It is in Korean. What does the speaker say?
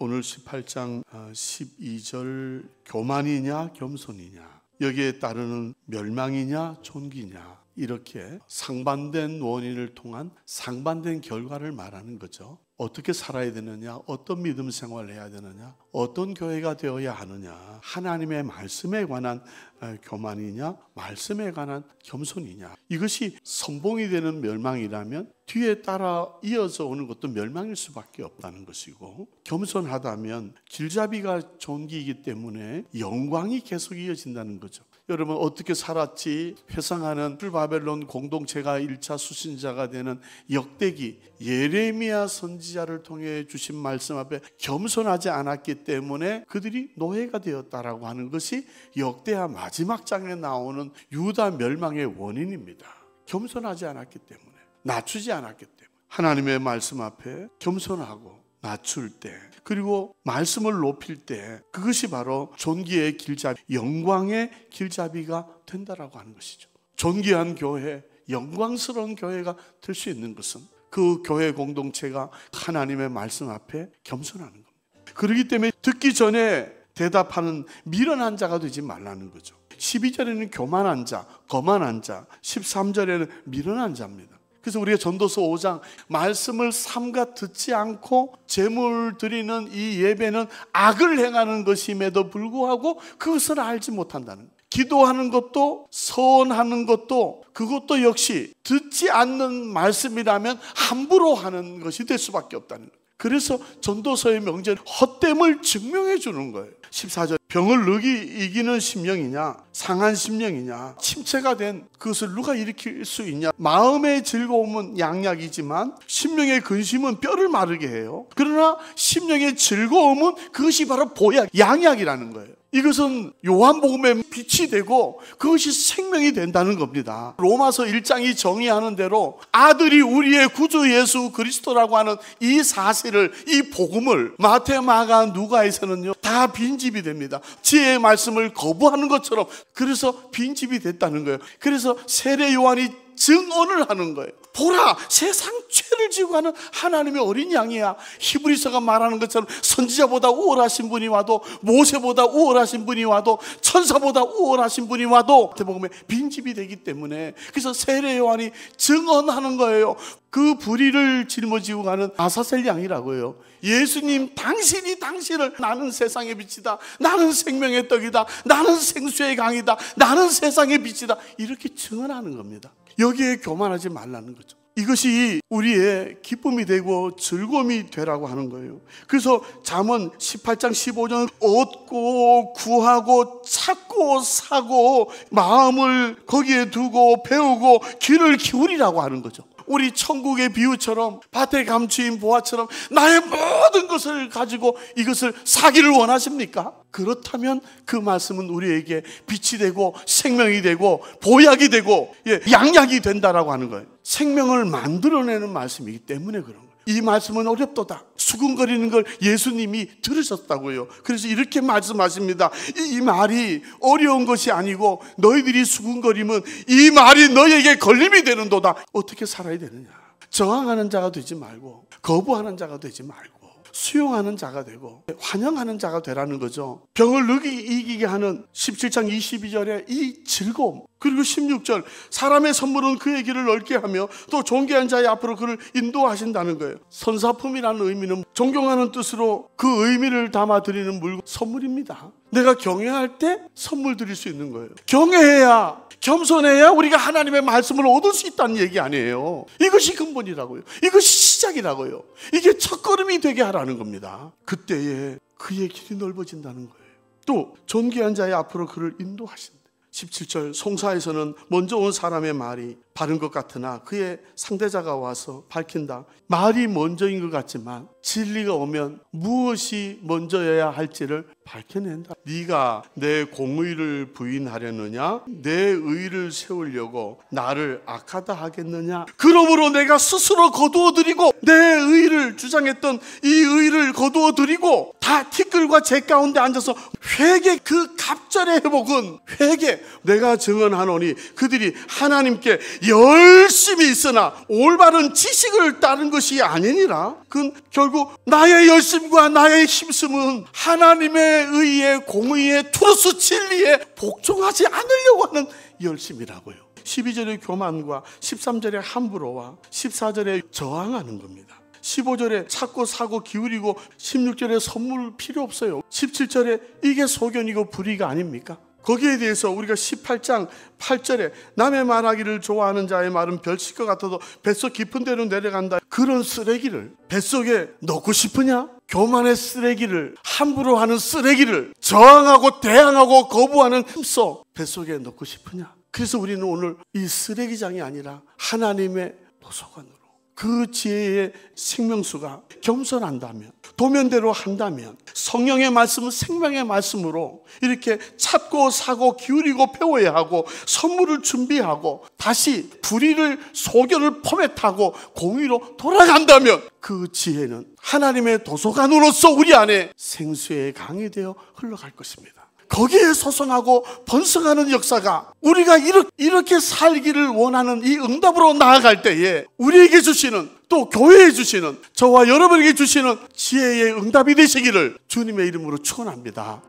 오늘 18장 12절 교만이냐 겸손이냐, 여기에 따르는 멸망이냐 존귀냐, 이렇게 상반된 원인을 통한 상반된 결과를 말하는 거죠. 어떻게 살아야 되느냐, 어떤 믿음 생활을 해야 되느냐, 어떤 교회가 되어야 하느냐, 하나님의 말씀에 관한 교만이냐, 말씀에 관한 겸손이냐, 이것이 선봉이 되는 멸망이라면 뒤에 따라 이어져 오는 것도 멸망일 수밖에 없다는 것이고, 겸손하다면 길잡이가 존귀이기 때문에 영광이 계속 이어진다는 거죠. 여러분, 어떻게 살았지 회상하는 바벨론 공동체가 1차 수신자가 되는 역대기 예레미야 선지자를 통해 주신 말씀 앞에 겸손하지 않았기 때문에 그들이 노예가 되었다라고 하는 것이 역대하 마지막 장에 나오는 유다 멸망의 원인입니다. 겸손하지 않았기 때문에, 낮추지 않았기 때문에. 하나님의 말씀 앞에 겸손하고 낮출 때, 그리고 말씀을 높일 때, 그것이 바로 존귀의 길잡이, 영광의 길잡이가 된다라고 하는 것이죠. 존귀한 교회, 영광스러운 교회가 될 수 있는 것은 그 교회 공동체가 하나님의 말씀 앞에 겸손하는 겁니다. 그렇기 때문에 듣기 전에 대답하는 미련한 자가 되지 말라는 거죠. 12절에는 교만한 자, 거만한 자, 13절에는 미련한 자입니다. 그래서 우리가 전도서 5장 말씀을 삼가 듣지 않고 제물 드리는 이 예배는 악을 행하는 것임에도 불구하고 그것을 알지 못한다는 거예요. 기도하는 것도 서원하는 것도 그것도 역시 듣지 않는 말씀이라면 함부로 하는 것이 될 수밖에 없다는 거예요. 그래서 전도서의 명제는 헛됨을 증명해 주는 거예요. 14절, 병을 이기는 심령이냐, 상한 심령이냐, 침체가 된 그것을 누가 일으킬 수 있냐. 마음의 즐거움은 양약이지만 심령의 근심은 뼈를 마르게 해요. 그러나 심령의 즐거움은 그것이 바로 보약, 양약이라는 거예요. 이것은 요한복음의 빛이 되고 그것이 생명이 된다는 겁니다. 로마서 1장이 정의하는 대로 아들이 우리의 구주 예수 그리스도라고 하는 이 사실을, 이 복음을 마태, 마가, 누가에서는요 다 빈집이 됩니다. 지혜의 말씀을 거부하는 것처럼. 그래서 빈집이 됐다는 거예요. 그래서 세례 요한이 증언을 하는 거예요. 보라, 세상 죄를 지고 가는 하나님의 어린 양이야. 히브리서가 말하는 것처럼 선지자보다 우월하신 분이 와도, 모세보다 우월하신 분이 와도, 천사보다 우월하신 분이 와도 마태복음에 빈집이 되기 때문에, 그래서 세례 요한이 증언하는 거예요. 그 불의를 짊어지고 가는 아사셀 양이라고요. 예수님, 당신이 당신을 나는 세상의 빛이다, 나는 생명의 떡이다, 나는 생수의 강이다, 나는 세상의 빛이다, 이렇게 증언하는 겁니다. 여기에 교만하지 말라는 거죠. 이것이 우리의 기쁨이 되고 즐거움이 되라고 하는 거예요. 그래서 잠언 18장 15절, 얻고 구하고 찾고 사고 마음을 거기에 두고 배우고 귀를 기울이라고 하는 거죠. 우리 천국의 비유처럼 밭에 감추인 보화처럼 나의 모든 것을 가지고 이것을 사기를 원하십니까? 그렇다면 그 말씀은 우리에게 빛이 되고 생명이 되고 보약이 되고 양약이 된다라고 하는 거예요. 생명을 만들어내는 말씀이기 때문에 그런 거예요. 이 말씀은 어렵도다. 수군거리는 걸 예수님이 들으셨다고요. 그래서 이렇게 말씀하십니다. 이 말이 어려운 것이 아니고 너희들이 수군거리면 이 말이 너희에게 걸림이 되는도다. 어떻게 살아야 되느냐? 저항하는 자가 되지 말고, 거부하는 자가 되지 말고, 수용하는 자가 되고 환영하는 자가 되라는 거죠. 병을 이기게 하는 17장 22절의 이 즐거움, 그리고 16절, 사람의 선물은 그의 길을 넓게 하며 또 존귀한 자의 앞으로 그를 인도하신다는 거예요. 선사품이라는 의미는 존경하는 뜻으로 그 의미를 담아 드리는 물건, 선물입니다. 내가 경외할 때 선물 드릴 수 있는 거예요. 경외해야, 겸손해야 우리가 하나님의 말씀을 얻을 수 있다는 얘기 아니에요. 이것이 근본이라고요. 이것이 시작이라고요. 이게 첫걸음이 되게 하라는 겁니다. 그때에 그의 길이 넓어진다는 거예요. 또 존귀한 자의 앞으로 그를 인도하신다. 17절, 송사에서는 먼저 온 사람의 말이 바른 것 같으나 그의 상대자가 와서 밝힌다. 말이 먼저인 것 같지만 진리가 오면 무엇이 먼저여야 할지를 밝혀낸다. 네가 내 공의를 부인하려느냐, 내 의를 세우려고 나를 악하다 하겠느냐. 그러므로 내가 스스로 거두어드리고 내 의를 주장했던 이 의를 거두어드리고 다 티끌과 재 가운데 앉아서 회개, 그 갑절의 회복은 회개. 내가 증언하노니 그들이 하나님께 열심히 있으나 올바른 지식을 따른 것이 아니니라. 그건 결국 나의 열심과 나의 힘쓰면 하나님의 의에, 공의에, 투르스 진리에 복종하지 않으려고 하는 열심이라고요. 12절의 교만과 13절의 함부로와 14절에 저항하는 겁니다. 15절에 찾고 사고 기울이고 16절에 선물 필요 없어요. 17절에 이게 소견이고 불의가 아닙니까? 거기에 대해서 우리가 18장 8절에 남의 말하기를 좋아하는 자의 말은 별식과 같아도 뱃속 깊은 데로 내려간다. 그런 쓰레기를 뱃속에 넣고 싶으냐? 교만의 쓰레기를, 함부로 하는 쓰레기를, 저항하고 대항하고 거부하는 힘써 뱃속에 넣고 싶으냐? 그래서 우리는 오늘 이 쓰레기장이 아니라 하나님의 도서관으로 그 지혜의 생명수가 겸손한다면, 도면대로 한다면, 성령의 말씀은 생명의 말씀으로 이렇게 찾고 사고 기울이고 배워야 하고 선물을 준비하고 다시 불의를, 소견을 포맷하고 공의로 돌아간다면 그 지혜는 하나님의 도서관으로서 우리 안에 생수의 강이 되어 흘러갈 것입니다. 거기에 솟아나고 번성하는 역사가 우리가 이렇게 살기를 원하는 이 응답으로 나아갈 때에 우리에게 주시는, 또 교회에 주시는, 저와 여러분에게 주시는 지혜의 응답이 되시기를 주님의 이름으로 축원합니다.